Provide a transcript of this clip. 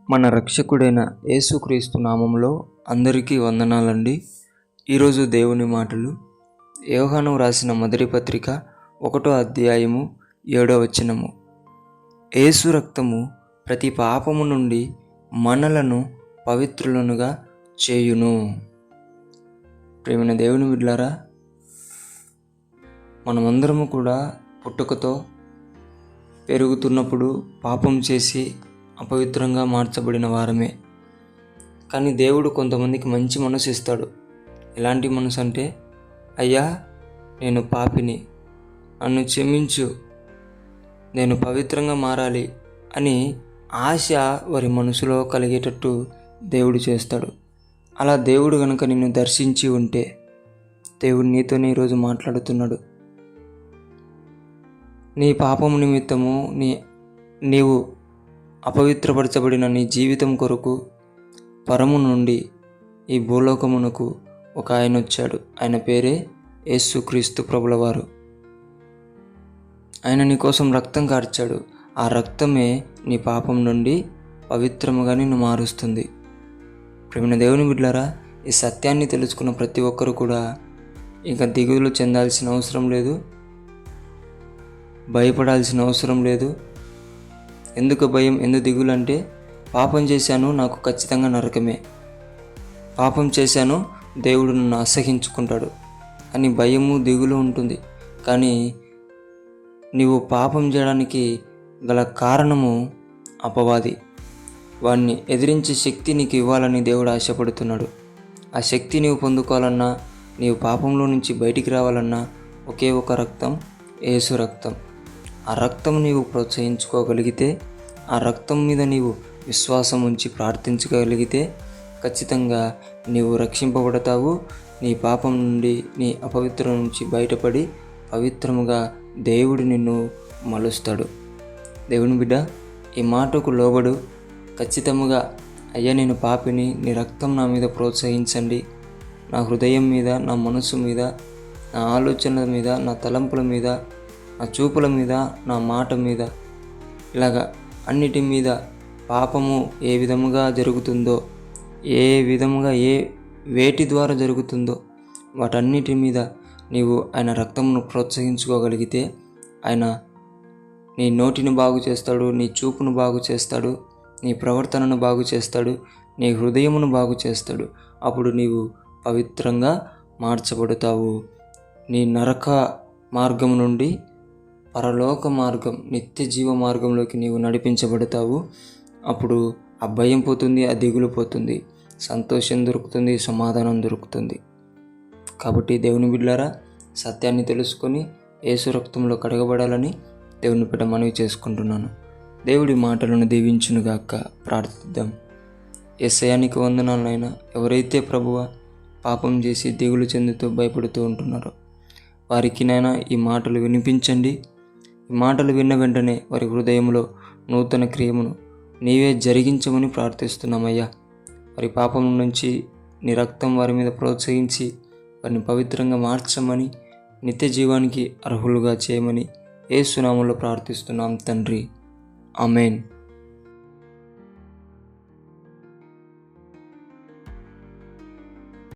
మన రక్షకుడైన యేసుక్రీస్తు నామంలో అందరికీ వందనాలండి. ఈరోజు దేవుని మాటలు యోహాను రాసిన మొదటి పత్రిక 1వ అధ్యాయము 7వ వచనము. యేసు రక్తము ప్రతి పాపము నుండి మనలను పవిత్రులనుగా చేయును. ప్రియమైన దేవుని బిడ్డలారా, మనమందరము కూడా పుట్టుకతో పెరుగుతున్నప్పుడు పాపం చేసి అపవిత్రంగా మార్చబడిన వారమే. కానీ దేవుడు కొంతమందికి మంచి మనసు ఇస్తాడు. ఎలాంటి మనసు అంటే, అయ్యా నేను పాపిని, నన్ను క్షమించు, నేను పవిత్రంగా మారాలి అని ఆశ వారి మనసులో కలిగేటట్టు దేవుడు చేస్తాడు. అలా దేవుడు కనుక నిన్ను దర్శించి ఉంటే, దేవుడు నీతోనే ఈరోజు మాట్లాడుతున్నాడు. నీ పాపము నిమిత్తము నీవు అపవిత్రపరచబడిన నీ జీవితం కొరకు పరము నుండి ఈ భూలోకమునకు ఒక ఆయన వచ్చాడు. ఆయన పేరే యేసుక్రీస్తు ప్రభుల వారు. ఆయన నీ కోసం రక్తం కార్చాడు. ఆ రక్తమే నీ పాపం నుండి పవిత్రముగా నిన్ను మారుస్తుంది. ప్రియమైన దేవుని బిడ్డలారా, ఈ సత్యాన్ని తెలుసుకున్న ప్రతి ఒక్కరు కూడా ఇంకా దిగులు చెందాల్సిన అవసరం లేదు, భయపడాల్సిన అవసరం లేదు. ఎందుకు భయం, ఎందుకు దిగులు అంటే, పాపం చేశాను, నాకు ఖచ్చితంగా నరకమే, పాపం చేశాను, దేవుడు నన్ను అసహించుకుంటాడు అని భయము దిగులు ఉంటుంది. కానీ నీవు పాపం చేయడానికి గల కారణము అపవాది. వాడిని ఎదిరించే శక్తి నీకు ఇవ్వాలని దేవుడు ఆశపడుతున్నాడు. ఆ శక్తి నీవు పొందుకోవాలన్నా, నీవు పాపంలో నుంచి బయటికి రావాలన్నా ఒకే ఒక రక్తం, యేసు రక్తం. ఆ రక్తం నీవు ప్రోత్సహించుకోగలిగితే, ఆ రక్తం మీద నీవు విశ్వాసం ఉంచి ప్రార్థించగలిగితే ఖచ్చితంగా నీవు రక్షింపబడతావు. నీ పాపం నుండి, నీ అపవిత్రం నుంచి బయటపడి పవిత్రముగా దేవుడు నిన్ను మలుస్తాడు. దేవుని బిడ్డ, ఈ మాటకు లోబడు. ఖచ్చితంగా అయ్యా నేను పాపిని, నీ రక్తం నా మీద ప్రోత్సహించండి, నా హృదయం మీద, నా మనసు మీద, నా ఆలోచనల మీద, నా తలంపుల మీద, నా చూపుల మీద, నా మాట మీద, ఇలాగా అన్నిటి మీద పాపము ఏ విధముగా జరుగుతుందో, ఏ విధముగా వేటి ద్వారా జరుగుతుందో వాటన్నిటి మీద నీవు ఆయన రక్తమును ప్రోత్సహించుకోగలిగితే ఆయన నీ నోటిని బాగు చేస్తాడు, నీ చూపును బాగు చేస్తాడు, నీ ప్రవర్తనను బాగు చేస్తాడు, నీ హృదయమును బాగు చేస్తాడు. అప్పుడు నీవు పవిత్రంగా మార్చబడతావు. నీ నరక మార్గం నుండి పరలోక మార్గం, నిత్య జీవ మార్గంలోకి నీవు నడిపించబడతావు. అప్పుడు ఆ భయం పోతుంది, ఆ దిగులు పోతుంది, సంతోషం దొరుకుతుంది, సమాధానం దొరుకుతుంది. కాబట్టి దేవుని బిడ్డలారా, సత్యాన్ని తెలుసుకొని యేసు రక్తంలో కడగబడాలని దేవుని బిడ్డ మనవి చేసుకుంటున్నాను. దేవుడి మాటలను దీవించునుగాక. ప్రార్థిద్దాం. యేసయ్యానికి వందనాలనైనా. ఎవరైతే ప్రభువా పాపం చేసి దిగులు చెందుతూ భయపడుతూ ఉంటున్నారో వారికి నైనా ఈ మాటలు వినిపించండి. ఈ మాటలు విన్న వెంటనే వారి హృదయంలో నూతన క్రియమును నీవే జరిగించమని ప్రార్థిస్తున్నామయ్యా. వారి పాపం నుంచి నీ రక్తం వారి మీద ప్రోత్సహించి వారిని పవిత్రంగా మార్చమని, నిత్య జీవానికి అర్హులుగా చేయమని యేసు నామములో ప్రార్థిస్తున్నాం తండ్రి. ఆమేన్.